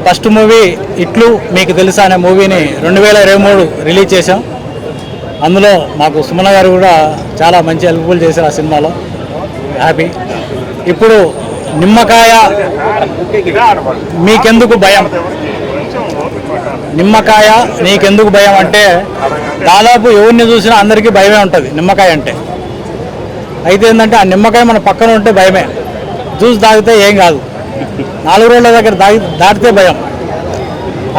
First movie ఇట్లు మీకు తెలుసా అనే మూవీని 2023 రిలీజ్ చేశాం. అందులో మాకు సుమన గారు కూడా చాలా మంచి హెల్ప్ఫుల్ చేశారు ఆ సినిమాలో. హ్యాపీ. ఇప్పుడు నిమ్మకాయ మీకెందుకు భయం, నిమ్మకాయ నీకెందుకు భయం అంటే దాదాపు ఎవరిని చూసినా అందరికీ భయమే ఉంటుంది నిమ్మకాయ అంటే. అయితే ఏంటంటే ఆ నిమ్మకాయ మన పక్కన ఉంటే భయమే, జ్యూస్ తాగితే ఏం కాదు, 4 రోజుల దగ్గర దాటితే భయం.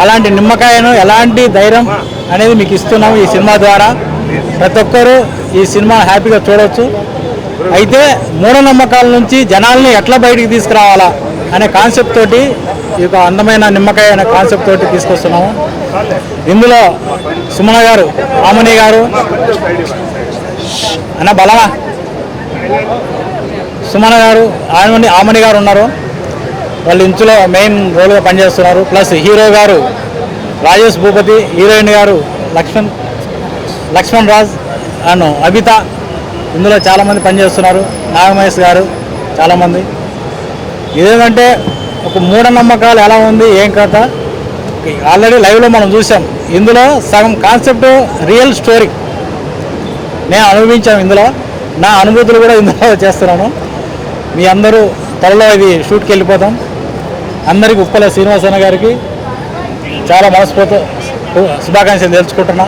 అలాంటి నిమ్మకాయను ఎలాంటి ధైర్యం అనేది మీకు ఇస్తున్నాము ఈ సినిమా ద్వారా. ప్రతి ఒక్కరూ ఈ సినిమా హ్యాపీగా చూడవచ్చు. అయితే మూఢనమ్మకాల నుంచి జనాల్ని ఎట్లా బయటికి తీసుకురావాలా అనే కాన్సెప్ట్ తోటి ఈ యొక్క అందమైన నిమ్మకాయ అనే కాన్సెప్ట్ తోటి తీసుకొస్తున్నాము. ఇందులో సుమన గారు, ఆమని గారు అన్న బలమా, సుమన గారు, ఆమని గారు ఉన్నారు. వాళ్ళు ఇంచులో మెయిన్ రోల్గా పనిచేస్తున్నారు. ప్లస్ హీరో గారు రాజేష్ భూపతి, హీరోయిన్ గారు లక్ష్మణ్ రాజ్ అండ్ అబిత. ఇందులో చాలామంది పనిచేస్తున్నారు. నాగమహేష్ గారు, చాలామంది. ఇదేంటంటే ఒక మూఢనమ్మకాలు ఎలా ఉంది ఏం కథ ఆల్రెడీ లైవ్లో మనం చూసాం. ఇందులో సగం కాన్సెప్ట్ రియల్ స్టోరీ నేను అనుభవించాను. ఇందులో నా అనుభూతులు కూడా ఇందులో చేస్తున్నాను. మీ అందరూ త్వరలో ఇది షూట్కి వెళ్ళిపోతాం. అందరికీ ఉప్పల శ్రీనివాసన్న గారికి చాలా మనస్ఫూర్తి శుభాకాంక్షలు తెలుసుకుంటున్నా.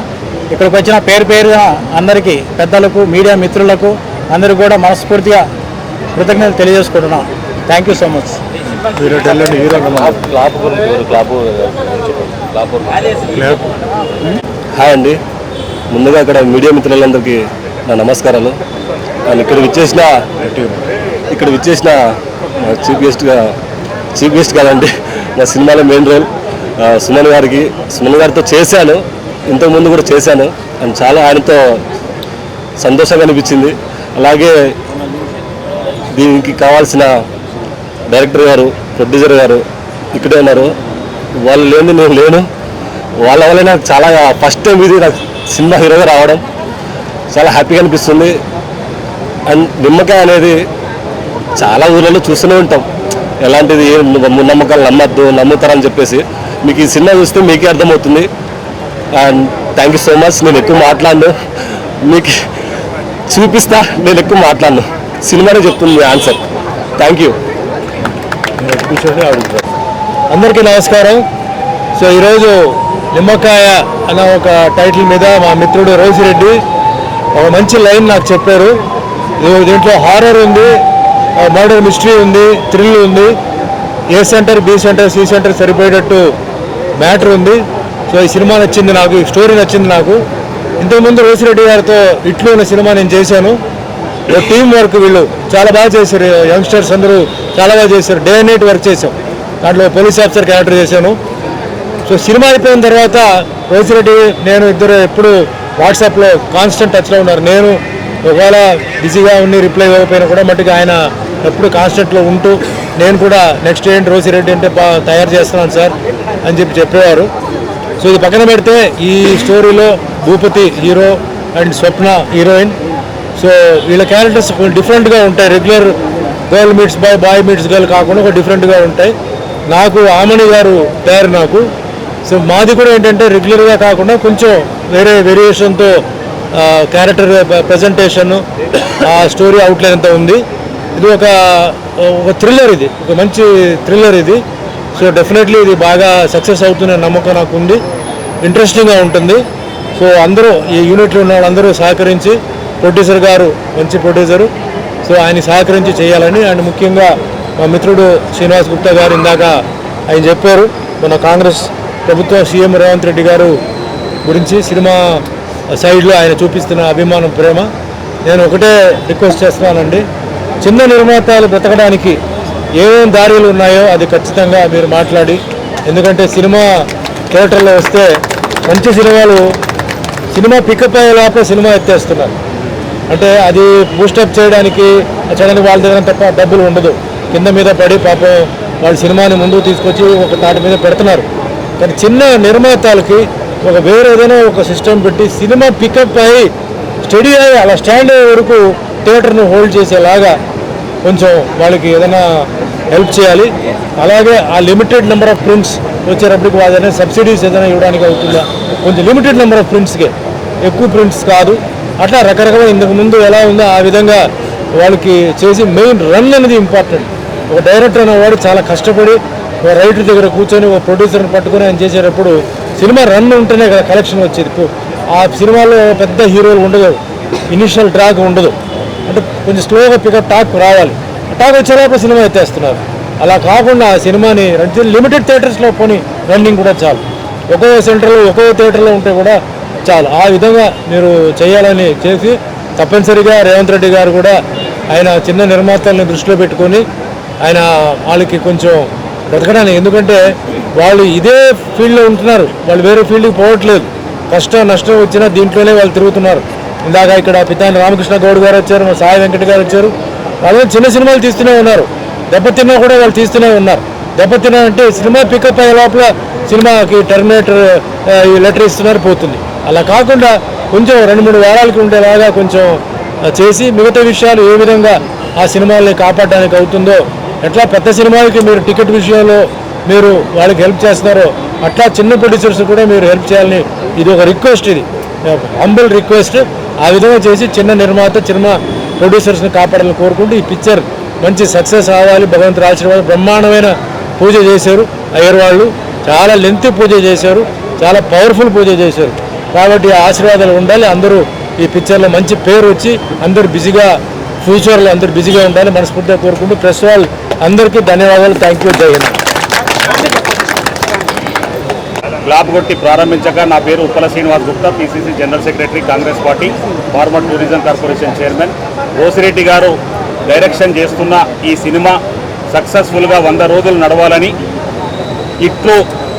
ఇక్కడికి వచ్చిన పేరున అందరికీ, పెద్దలకు, మీడియా మిత్రులకు అందరికీ కూడా మనస్ఫూర్తిగా కృతజ్ఞతలు తెలియజేసుకుంటున్నా. Thank you so much. Hi అండి. ముందుగా ఇక్కడ మీడియా మిత్రులందరికీ నా నమస్కారాలు. నేను ఇక్కడికి విచ్చేసిన చీఫ్ గెస్ట్ కాదండి, నా సినిమాలో మెయిన్ రోల్ సుమన్ గారితో చేశాను. ఇంతకుముందు కూడా చేశాను. అండ్ చాలా ఆయనతో సంతోషంగా అనిపించింది. అలాగే దీనికి కావాల్సిన డైరెక్టర్ గారు, ప్రొడ్యూసర్ గారు ఇక్కడే ఉన్నారు. వాళ్ళు లేని నేను లేను. వాళ్ళ వల్ల నాకు చాలా ఫస్ట్ టైం ఇది నాకు సినిమా హీరోగా రావడం చాలా హ్యాపీగా అనిపిస్తుంది. అండ్ నిమ్మకాయ అనేది చాలా ఊళ్ళలో చూస్తూనే ఉంటాం. ఎలాంటిది నమ్మకాలు నమ్ముతారని చెప్పేసి మీకు ఈ సినిమా చూస్తే మీకే అర్థమవుతుంది. And thank you so much. నేను ఎక్కువ మాట్లాడను, మీకు చూపిస్తా. నేను ఎక్కువ మాట్లాడను, సినిమానే చెప్తుంది ఆన్సర్. Thank you. అందరికీ నమస్కారం. సో ఈరోజు నిమ్మకాయ అన్న ఒక టైటిల్ మీద మా మిత్రుడు రోసిరెడ్డి ఒక మంచి లైన్ నాకు చెప్పారు. దీంట్లో హారర్ ఉంది, మర్డర్ మిస్టరీ ఉంది, థ్రిల్ ఉంది, A center, B center, C center సరిపోయేటట్టు మ్యాటర్ ఉంది. సో ఈ సినిమా నచ్చింది నాకు, ఈ స్టోరీ నచ్చింది నాకు. ఇంతకుముందు రోసిరెడ్డి గారితో ఇట్లు ఉన్న సినిమా నేను చేశాను. టీం వర్క్ వీళ్ళు చాలా బాగా చేశారు. యంగ్స్టర్స్ అందరూ చాలా బాగా చేశారు. డే అండ్ నైట్ వర్క్ చేసాం. దాంట్లో పోలీస్ ఆఫీసర్ క్యారెక్టర్ చేశాను. సో సినిమా అయిపోయిన తర్వాత రోసిరెడ్డి నేను ఇద్దరు ఎప్పుడు వాట్సాప్లో కాన్స్టెంట్ టచ్లో ఉన్నారు. నేను ఒకవేళ బిజీగా ఉండి రిప్లై ఇవ్వకపోయినా కూడా మట్టుకు ఆయన ఎప్పుడు కాన్స్టెంట్లో ఉంటూ నేను కూడా నెక్స్ట్ ఏంటి రోసిరెడ్డి అంటే తయారు చేస్తున్నాను సార్ అని చెప్పేవారు. సో ఇది పక్కన పెడితే ఈ స్టోరీలో Bhupathi hero and Swapna heroine. So వీళ్ళ క్యారెక్టర్స్ కొంచెం డిఫరెంట్గా ఉంటాయి. Regular girl meets boy, boy meets girl కాకుండా ఒక డిఫరెంట్గా ఉంటాయి. నాకు ఆమణి గారు పేరు నాకు. సో మాది కూడా ఏంటంటే రెగ్యులర్గా కాకుండా కొంచెం వేరే వేరియేషన్తో క్యారెక్టర్ ప్రజెంటేషన్, ఆ స్టోరీ అవుట్లైన్ అంతా ఉంది. ఇది ఒక థ్రిల్లర్, ఇది ఒక మంచి థ్రిల్లర్ ఇది. సో డెఫినెట్లీ ఇది బాగా సక్సెస్ అవుతున్న నమ్మకం నాకు ఉంది. ఇంట్రెస్టింగ్గా ఉంటుంది. సో అందరూ ఈ యూనిట్లో ఉన్న వాళ్ళందరూ సహకరించి, ప్రొడ్యూసర్ గారు మంచి ప్రొడ్యూసరు, సో ఆయన సహకరించి చేయాలని. అండ్ ముఖ్యంగా మా మిత్రుడు శ్రీనివాస్ గుప్తా గారు ఇందాక ఆయన చెప్పారు మన కాంగ్రెస్ ప్రభుత్వం సీఎం రేవంత్ రెడ్డి గారు గురించి సినిమా సైడ్లో ఆయన చూపిస్తున్న అభిమానం, ప్రేమ. నేను ఒకటే రిక్వెస్ట్ చేస్తున్నానండి, చిన్న నిర్మాతలు బ్రతకడానికి ఏమేమి దారులు ఉన్నాయో అది ఖచ్చితంగా మీరు మాట్లాడి, ఎందుకంటే సినిమా థియేటర్లో వస్తే మంచి సినిమా పికప్ అయ్యే లోపల సినిమా ఎత్తేస్తున్నారు. అంటే అది బూస్టప్ చేయడానికి వాళ్ళ దగ్గర తప్ప డబ్బులు ఉండదు. కింద మీద పడి పాపం వాళ్ళ సినిమాని ముందుకు తీసుకొచ్చి ఒక తాటి మీద పెడుతున్నారు. కానీ చిన్న నిర్మాతలకి ఒక వేరే ఏదైనా ఒక సిస్టమ్ పెట్టి సినిమా పికప్ అయ్యి స్టడీ అయ్యి అలా స్టాండ్ అయ్యే వరకు థియేటర్ను హోల్డ్ చేసేలాగా కొంచెం వాళ్ళకి ఏదైనా హెల్ప్ చేయాలి. అలాగే ఆ లిమిటెడ్ నెంబర్ ఆఫ్ ప్రింట్స్ వచ్చేటప్పటికి వాళ్ళైనా సబ్సిడీస్ ఏదైనా ఇవ్వడానికి అవుతుందా, కొంచెం లిమిటెడ్ నెంబర్ ఆఫ్ ప్రింట్స్కే, ఎక్కువ ప్రింట్స్ కాదు. అట్లా రకరకాల ఇంతకు ముందు ఎలా ఉందో ఆ విధంగా వాళ్ళకి చేసి మెయిన్ రన్ అనేది ఇంపార్టెంట్. ఒక డైరెక్టర్ అనేవాడు చాలా కష్టపడి ఒక రైటర్ దగ్గర కూర్చొని ఒక ప్రొడ్యూసర్ని పట్టుకొని ఆయన చేసేటప్పుడు సినిమా రన్ ఉంటేనే కదా కలెక్షన్ వచ్చేది. ఆ సినిమాలో పెద్ద హీరోలు ఉండదు, ఇనిషియల్ ట్రాక్ ఉండదు, అంటే కొంచెం స్లోగా పికప్ టాక్ రావాలి. టాక్ వచ్చేలాగా సినిమా ఎత్తేస్తున్నారు. అలా కాకుండా ఆ సినిమాని లిమిటెడ్ థియేటర్స్లో పోనీ రన్నింగ్ కూడా చాలు, ఒక్కో సెంటర్లో ఒక్కో థియేటర్లో ఉంటే కూడా చాలు. ఆ విధంగా మీరు చేయాలని చేసి తప్పనిసరిగా రేవంత్ రెడ్డి గారు కూడా ఆయన చిన్న నిర్మాతల్ని దృష్టిలో పెట్టుకొని ఆయన వాళ్ళకి కొంచెం బ్రతకడానికి, ఎందుకంటే వాళ్ళు ఇదే ఫీల్డ్లో ఉంటున్నారు, వాళ్ళు వేరే ఫీల్డ్కి పోవట్లేదు. కష్టం నష్టం వచ్చినా దీంట్లోనే వాళ్ళు తిరుగుతున్నారు. ఇందాక ఇక్కడ పితాని రామకృష్ణ గౌడ్ గారు వచ్చారు, సాయి వెంకట గారు వచ్చారు. వాళ్ళు చిన్న సినిమాలు తీస్తూనే ఉన్నారు, దెబ్బతిన్నా కూడా వాళ్ళు తీస్తూనే ఉన్నారు. దెబ్బతిన్నా అంటే సినిమా పికప్ అయ్యే లోపల సినిమాకి టర్మినేటర్ లెటర్ ఇస్తున్నారు, పోతుంది. అలా కాకుండా కొంచెం 2-3 వారాలకి ఉండేలాగా కొంచెం చేసి మిగతా విషయాలు ఏ విధంగా ఆ సినిమాల్ని కాపాడడానికి అవుతుందో, ఎట్లా పెద్ద సినిమాలకి మీరు టికెట్ విషయంలో మీరు వాళ్ళకి హెల్ప్ చేస్తున్నారో అట్లా చిన్న ప్రొడ్యూసర్స్ కూడా మీరు హెల్ప్ చేయాలని ఇది ఒక రిక్వెస్ట్, ఇది హంబుల్ రిక్వెస్ట్. ఆ విధంగా చేసి చిన్న నిర్మాత చిన్న ప్రొడ్యూసర్స్ని కాపాడాలని కోరుకుంటూ ఈ పిక్చర్ మంచి సక్సెస్ అవ్వాలి. భగవంతుడు ఆశీర్వాదం. బ్రహ్మాండమైన పూజ చేశారు అయ్యర్ వాళ్ళు, చాలా లెంత్ పూజ చేశారు, చాలా పవర్ఫుల్ పూజ చేశారు. కాబట్టి ఆ ఆశీర్వాదాలు ఉండాలి. అందరూ ఈ పిక్చర్లో మంచి పేరు వచ్చి అందరూ బిజీగా ఫ్యూచర్లో అందరూ బిజీగా ఉండాలి మనస్ఫూర్తిగా కోరుకుంటూ ప్రెస్ వాళ్ళు అందరికీ ధన్యవాదాలు. Thank you. Jai Hind. Clap కొట్టి ప్రారంభించగా నా పేరు Uppala Srinivas Gupta, PCC general secretary, Congress party, former tourism corporation chairman. Rosireddy గారు డైరెక్షన్ చేస్తున్న ఈ సినిమా సక్సెస్ఫుల్గా 100 రోజులు నడవాలని, ఇట్లు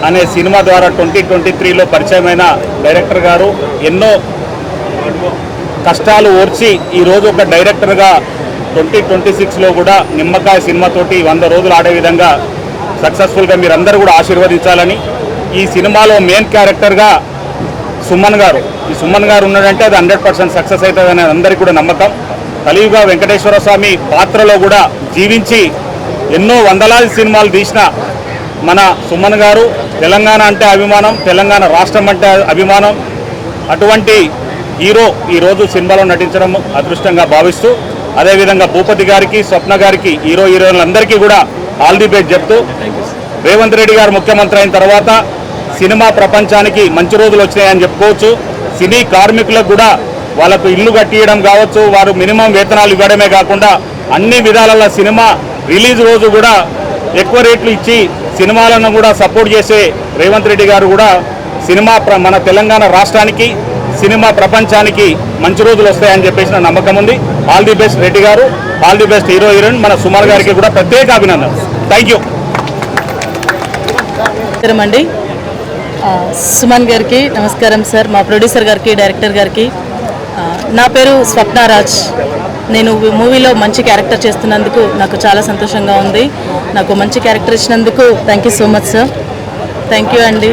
అనే సినిమా ద్వారా 2023లో పరిచయమైన డైరెక్టర్ గారు ఎన్నో కష్టాలు ఓర్చి ఈరోజు ఒక డైరెక్టర్గా 2026లో కూడా నిమ్మకాయ సినిమాతోటి 100 రోజులు ఆడే విధంగా సక్సెస్ఫుల్గా మీరందరూ కూడా ఆశీర్వదించాలని. ఈ సినిమాలో మెయిన్ క్యారెక్టర్గా సుమన్ గారు, ఈ సుమన్ గారు ఉన్నాడంటే అది 100% సక్సెస్ అవుతుందని అందరికీ కూడా నమ్మకం. కలియుగ వెంకటేశ్వర స్వామి పాత్రలో కూడా జీవించి ఎన్నో వందలాది సినిమాలు తీసిన మన సుమన్ గారు తెలంగాణ అంటే అభిమానం, తెలంగాణ రాష్ట్రం అంటే అభిమానం. అటువంటి హీరో ఈరోజు సినిమాలో నటించడం అదృష్టంగా భావిస్తూ, అదేవిధంగా భూపతి గారికి, స్వప్న గారికి, హీరోయిన్లందరికీ కూడా ఆల్ ది బెస్ట్ చెప్తూ, రేవంత్ రెడ్డి గారు ముఖ్యమంత్రి అయిన తర్వాత సినిమా ప్రపంచానికి మంచి రోజులు వచ్చినాయని చెప్పుకోవచ్చు. సినీ కార్మికులకు కూడా వాళ్ళకు ఇల్లు కట్టియడం కావచ్చు, వారు మినిమం వేతనాలు ఇవ్వడమే కాకుండా అన్ని విధాలలో సినిమా రిలీజ్ రోజు కూడా ఎక్కువ రేట్లు ఇచ్చి సినిమాలను కూడా సపోర్ట్ చేసే రేవంత్ రెడ్డి గారు కూడా మన తెలంగాణ రాష్ట్రానికి, సినిమా ప్రపంచానికి మంచి రోజులు వస్తాయని చెప్పేసి నా నమ్మకం ఉంది. ఆల్ ది బెస్ట్ రెడ్డి గారు, ఆల్ ది బెస్ట్ హీరోయిన్ మన సుమన్ గారికి కూడా ప్రత్యేక అభినందనలు. Thank you. నమస్కారం అండి. సుమన్ గారికి నమస్కారం సార్, మా ప్రొడ్యూసర్ గారికి, డైరెక్టర్ గారికి. నా పేరు స్వప్నారాజ్. నేను మూవీలో మంచి క్యారెక్టర్ చేస్తున్నందుకు నాకు చాలా సంతోషంగా ఉంది. నాకు మంచి క్యారెక్టర్ ఇచ్చినందుకు thank you so much sir. Thank you అండి.